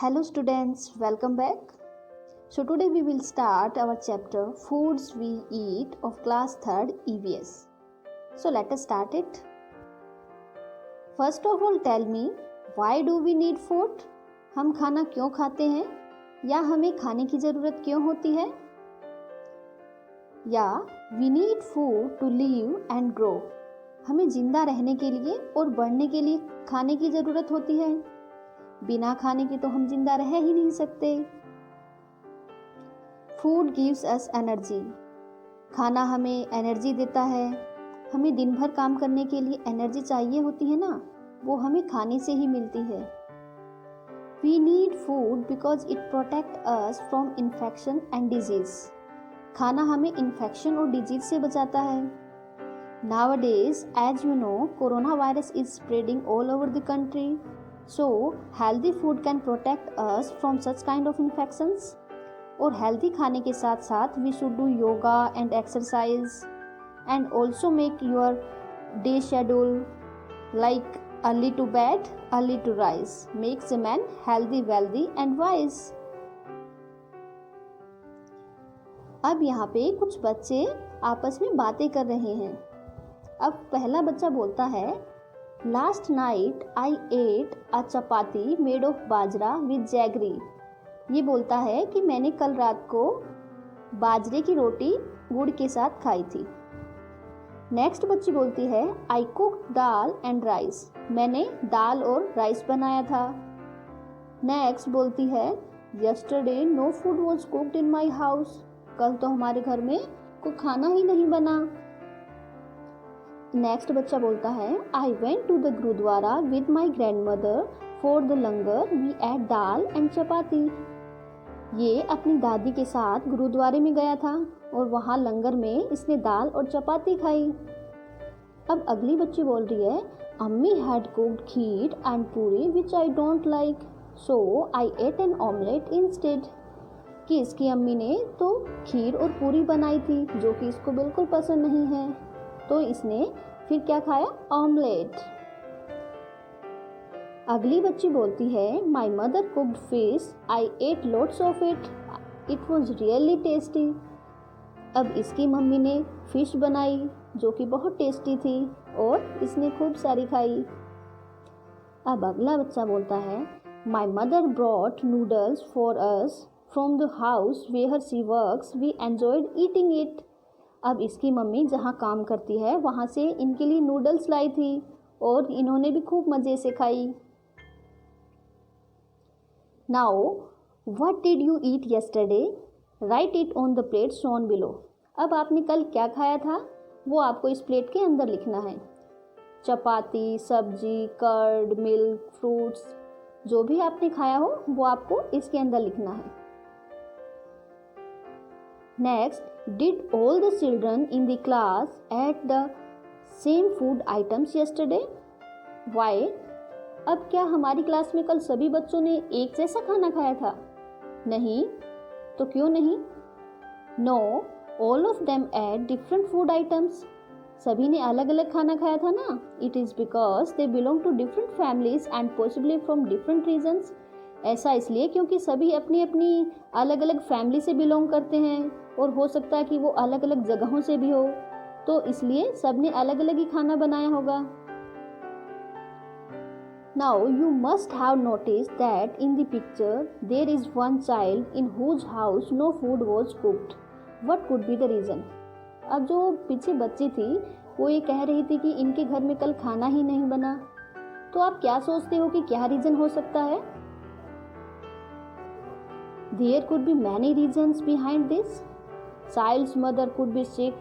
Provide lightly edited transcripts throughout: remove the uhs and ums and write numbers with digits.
Hello students, welcome back. So today we will start our chapter Foods We Eat of class 3rd EVS. So let us start it. First of all tell me, why do we need food? हम खाना क्यों खाते हैं या हमें खाने की ज़रूरत क्यों होती है? या we need food to live and grow. हमें जिंदा रहने के लिए और बढ़ने के लिए खाने की ज़रूरत होती है. बिना खाने के तो हम जिंदा रह ही नहीं सकते. Food gives us energy. खाना हमें एनर्जी देता है. हमें दिन भर काम करने के लिए एनर्जी चाहिए होती है ना, वो हमें खाने से ही मिलती है. We need food because it protect us from infection and disease. खाना हमें इन्फेक्शन और डिजीज से बचाता है. Nowadays, as you know, coronavirus is spreading all over the country. So, healthy food can protect us from such kind of infections. और healthy खाने के साथ साथ we should do yoga and exercise and also make your day schedule like early to bed, early to rise. Makes a man healthy, wealthy and wise. अब यहाँ पे कुछ बच्चे आपस में बातें कर रहे हैं. अब पहला बच्चा बोलता है, last night I at a chapati made of bajra with jaggery. ये बोलता है कि मैंने कल रात को बाजरे की रोटी गुड़ के साथ खाई थी. नेक्स्ट बच्ची बोलती है, I cooked dal and rice. मैंने दाल और राइस बनाया था. नेक्स्ट बोलती है, yesterday no food was cooked in my house. कल तो हमारे घर में कोई खाना ही नहीं बना. नेक्स्ट बच्चा बोलता है, I went to the gurudwara with my grandmother for the langar we ate dal and chapati. ये अपनी दादी के साथ गुरुद्वारे में गया था और वहाँ लंगर में इसने दाल और चपाती खाई. अब अगली बच्ची बोल रही है, अम्मी had cooked kheer and puri which I don't like so I ate an omelette instead. कि इसकी अम्मी ने तो खीर और पूरी बनाई थी जो कि इसको बिल्कुल पसंद नहीं है, तो इसने फिर क्या खाया, ऑमलेट. अगली बच्ची बोलती है, my mother cooked fish I ate lots of it. It was really tasty. अब इसकी मम्मी ने फिश बनाई जो कि बहुत टेस्टी थी और इसने खूब सारी खाई. अब अगला बच्चा बोलता है, my mother brought noodles for us from the house where she works we enjoyed eating it. अब इसकी मम्मी जहाँ काम करती है वहाँ से इनके लिए नूडल्स लाई थी और इन्होंने भी खूब मज़े से खाई. Now what did you eat yesterday? Right it on the plate shown below. अब आपने कल क्या खाया था वो आपको इस प्लेट के अंदर लिखना है. चपाती, सब्जी, कर्ड, मिल्क, फ्रूट्स, जो भी आपने खाया हो वो आपको इसके अंदर लिखना है. Next, did all the children in the class ate the same food items yesterday? Why? अब क्या हमारी क्लास में कल सभी बच्चों ने एक जैसा खाना खाया था? नहीं. तो क्यों नहीं? No, all of them ate different food items. सभी ने अलग अलग खाना खाया था ना. It is because they belong to different families and possibly from different regions. ऐसा इसलिए क्योंकि सभी अपनी अपनी अलग अलग फैमिली से बिलोंग करते हैं और हो सकता है कि वो अलग अलग जगहों से भी हो, तो इसलिए सब ने अलग अलग ही खाना बनाया होगा. Now you must have notice that in the picture there is one child in whose house no food was cooked. What could be the reason? अब जो पीछे बच्ची थी वो ये कह रही थी कि इनके घर में कल खाना ही नहीं बना. तो आप क्या सोचते हो कि क्या रीज़न हो सकता है? There could be many reasons behind this. Child's mother could be sick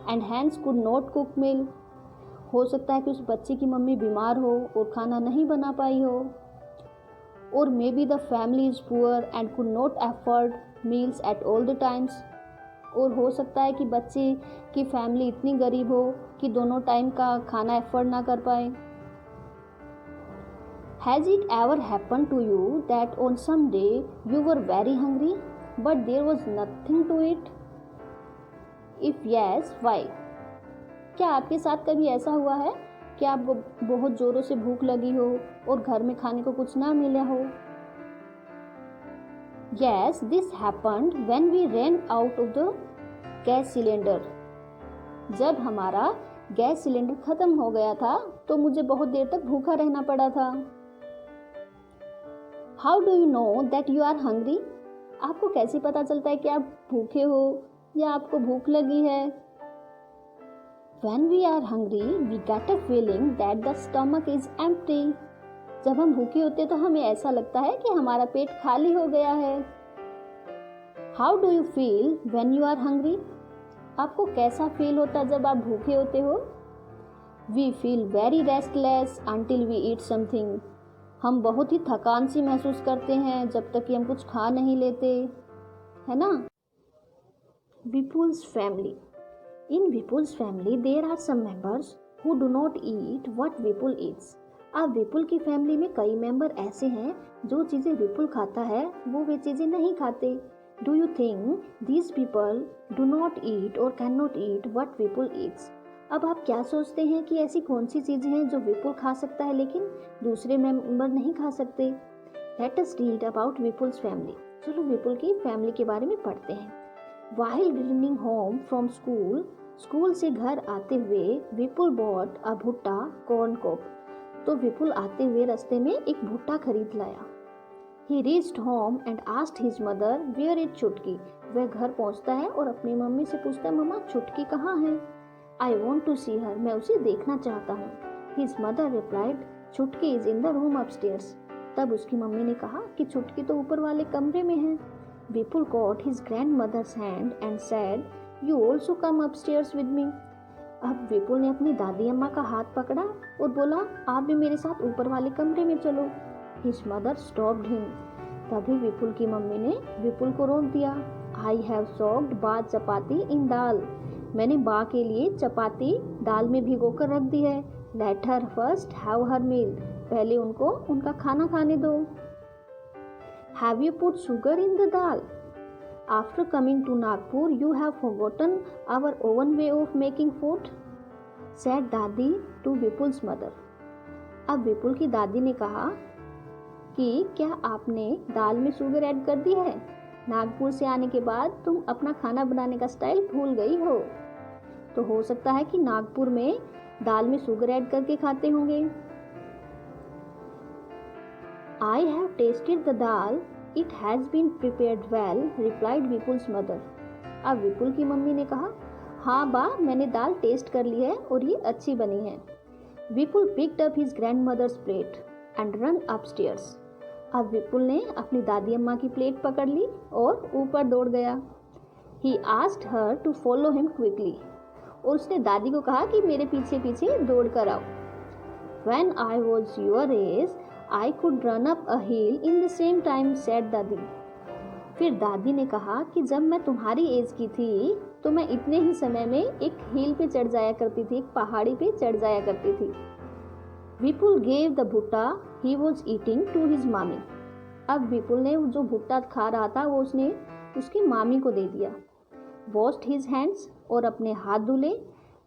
and hence could not cook meal. हो सकता है कि उस बच्चे की मम्मी बीमार हो और खाना नहीं बना पाई हो. Or maybe the family is poor and could not afford meals at all the times. और हो सकता है कि बच्चे की फैमिली इतनी गरीब हो कि दोनों टाइम का खाना एफर्ड ना कर पाए. Has it ever happened to you that on some day you were very hungry but there was nothing to eat? If yes, why? क्या आपके साथ कभी ऐसा हुआ है कि आपको बहुत ज़ोरों से भूख लगी हो और घर में खाने को कुछ ना मिला हो? Yes, this happened when we ran out of the gas cylinder. जब हमारा गैस सिलेंडर खत्म हो गया था तो मुझे बहुत देर तक भूखा रहना पड़ा था. How do you know that you are hungry? आपको कैसे पता चलता है कि आप भूखे हो या आपको भूख लगी है? When we are hungry, we get a feeling that the stomach is empty. जब हम भूखे होते तो हमें ऐसा लगता है कि हमारा पेट खाली हो गया है. How do you feel when you are hungry? आपको कैसा फील होता जब आप भूखे होते हो? We feel very restless until we eat something. हम बहुत ही थकान सी महसूस करते हैं जब तक कि हम कुछ खा नहीं लेते, है ना? Vipul's family. In Vipul's family, there are some members who do not eat what Vipul eats. अब विपुल की फैमिली में कई मेंबर ऐसे हैं जो चीज़ें विपुल खाता है वो वे चीज़ें नहीं खाते. Do you think these people do not eat or cannot eat what Vipul eats? अब आप क्या सोचते हैं कि ऐसी कौन सी चीज़ें हैं जो विपुल खा सकता है लेकिन दूसरे मेंबर नहीं खा सकते? Let us read about Vipul's family. चलो विपुल की फैमिली के बारे में पढ़ते हैं. While returning home from school, school से घर आते हुए विपुल बॉट अ भुट्टा कॉर्न कॉब. तो विपुल आते हुए रास्ते में एक भुट्टा खरीद लाया. He reached home and asked his mother where is चुटकी. वह घर पहुंचता है और अपनी मम्मी से पूछता है मम्मा चुटकी कहाँ है? I want to see her. मैं उसे देखना चाहता हूँ. His mother replied चुटकी is in the room upstairs. तब उसकी मम्मी ने कहा कि चुटकी तो ऊपर वाले कमरे में है. Vipul caught his grandmother's hand and said, "You also come upstairs with me." अब विपुल ने अपनी दादी अम्मा का हाथ पकड़ा और बोला आप भी मेरे साथ ऊपर वाले कमरे में चलो. His mother stopped him. तभी विपुल की मम्मी ने विपुल को रोक दिया. I have soaked बा चपाती in दाल. मैंने बा के लिए चपाती दाल में भिगोकर रख दी है. Let her first have her meal. पहले उनको उनका खाना खाने दो. Have you put sugar in the dal? After coming to Nagpur, you have forgotten our own way of making food, said दादी to Vipul's mother. अब विपुल की दादी ने कहा कि क्या आपने दाल में शुगर ऐड कर दी है? नागपुर से आने के बाद तुम अपना खाना बनाने का स्टाइल भूल गई हो. तो हो सकता है कि नागपुर में दाल में शुगर ऐड करके खाते होंगे. I have tasted the dal. It has been prepared well, replied Vipul's mother. अब विपुल की मम्मी ने कहा हाँ बा मैंने दाल टेस्ट कर ली है और ये अच्छी बनी है. विपुल picked up his grandmother's plate and ran upstairs. अब विपुल ने अपनी दादी अम्मा की प्लेट पकड़ ली और ऊपर दौड़ गया. He asked her to follow him quickly. और उसने दादी को कहा कि मेरे पीछे पीछे दौड़ कर आओ. When I was your age, I could run up a hill in the same time, said दादी. फिर दादी ने कहा कि जब मैं तुम्हारी एज की थी तो मैं इतने ही समय में एक हिल पे चढ़ जाया करती थी, एक पहाड़ी पे चढ़ जाया करती थी. विपुल gave the भुट्टा he was eating to his मामी. अब विपुल ने जो भुट्टा खा रहा था वो उसने उसकी मामी को दे दिया. Washed his hands और अपने हाथ धुले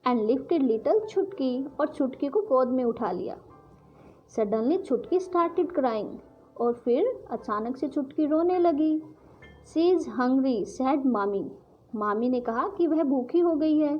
and lifted little छुटकी और छुटकी को गोद में उठा लिया. Suddenly छुटकी started crying. और फिर अचानक से छुटकी रोने लगी. She is hungry, said मामी. मामी ने कहा कि वह भूखी हो गई है.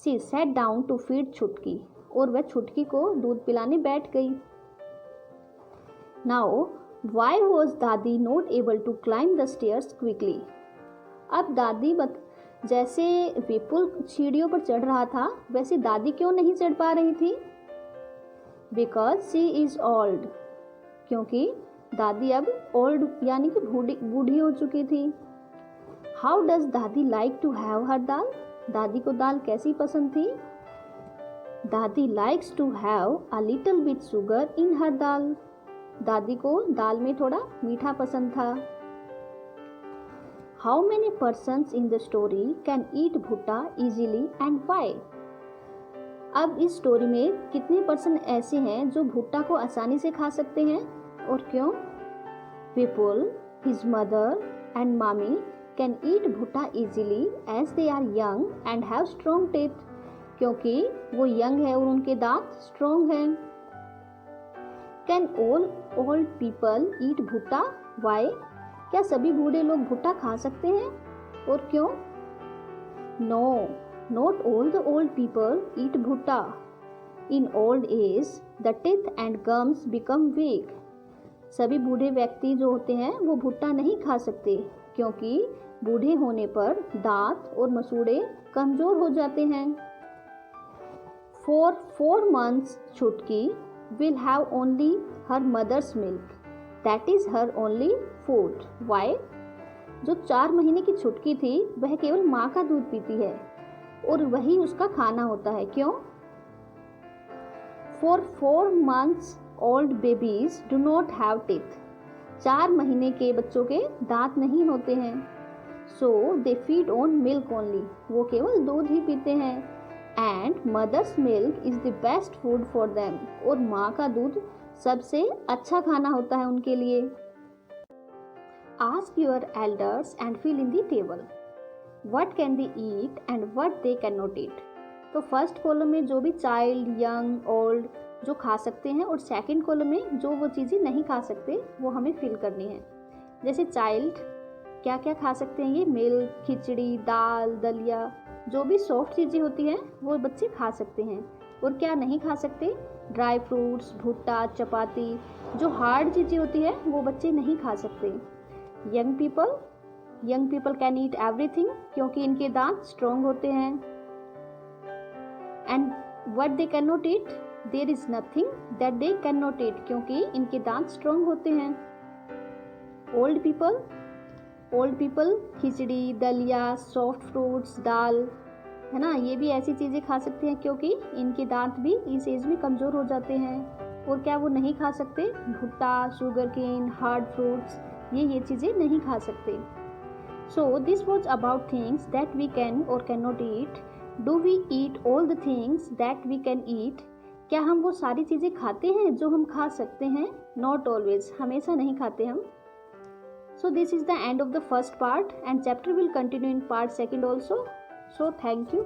She sat down to feed छुटकी और वह छुटकी को दूध पिलाने बैठ गई. Now, why was दादी not able to climb the stairs quickly? अब दादी जैसे विपुल सीढ़ियों पर चढ़ रहा था वैसे दादी क्यों नहीं चढ़ पा रही थी? Because she is old. क्योंकि दादी अब old यानी कि बूढ़ी हो चुकी थी. How does दादी like to have her दाल? दादी को दाल कैसी पसंद थी? दादी likes to have a little bit sugar in her दाल. दादी को दाल में थोड़ा मीठा पसंद था. How many persons in the story can eat भुट्टा easily and why? अब इस स्टोरी में कितने पर्सन ऐसे हैं जो भुट्टा को आसानी से खा सकते हैं और क्यों? विपुल, his mother and mommy can eat भुट्टा easily as they are young and have strong teeth. क्योंकि वो यंग है और उनके दांत स्ट्रॉन्ग हैं. Can all old people eat भुट्टा? Why? क्या सभी बूढ़े लोग भुट्टा खा सकते हैं और क्यों? No, not all the old people eat bhutta. In old age the teeth and gums become weak. सभी बूढ़े व्यक्ति जो होते हैं वो भुट्टा नहीं खा सकते क्योंकि बूढ़े होने पर दांत और मसूड़े कमजोर हो जाते हैं. For 4 months छुटकी will have only her mother's milk. That is her only food. Why? जो 4 महीने की छुटकी थी वह केवल माँ का दूध पीती है और वही उसका खाना होता है. क्यों? For 4 months old babies do not have teeth. 4 महीने के बच्चों के दांत नहीं होते हैं. So they feed on milk only. वो केवल दूध ही पीते हैं. And mother's milk is the best food for them. और माँ का दूध सबसे अच्छा खाना होता है उनके लिए. Ask your elders and fill in the table. What can they eat and what they cannot eat. तो फर्स्ट कॉलम में जो भी चाइल्ड, यंग, ओल्ड जो खा सकते हैं और सेकंड कॉलम में जो वो चीज़ें नहीं खा सकते वो हमें फिल करनी है. जैसे चाइल्ड क्या क्या खा सकते हैं, ये मिल्क, खिचड़ी, दाल, दलिया, जो भी सॉफ्ट चीज़ें होती हैं वो बच्चे खा सकते हैं. और क्या नहीं खा सकते? ड्राई फ्रूट्स, भुट्टा, चपाती. जो हार्ड चीज़ें होती है वो बच्चे नहीं खा सकते. Young people can eat everything क्योंकि इनके दांत स्ट्रॉन्ग होते हैं. And what they can not eat, there is nothing that they can not eat क्योंकि इनके दांत स्ट्रॉन्ग होते हैं. ओल्ड पीपल खिचड़ी, दलिया, सॉफ्ट फ्रूट्स, दाल, है ना, ये भी ऐसी चीज़ें खा सकते हैं क्योंकि इनके दांत भी इस एज में कमज़ोर हो जाते हैं. और क्या वो नहीं खा सकते? भुट्टा, शुगर केन, हार्ड फ्रूट्स, ये चीज़ें नहीं खा सकते. So this was about things that we can or can not eat. Do we eat all the things that we can eat. क्या हम वो सारी चीज़ें खाते हैं जो हम खा सकते हैं? नॉट ऑलवेज, हमेशा नहीं खाते हम. So this is the end of the first part and chapter will continue in part second also. So thank you.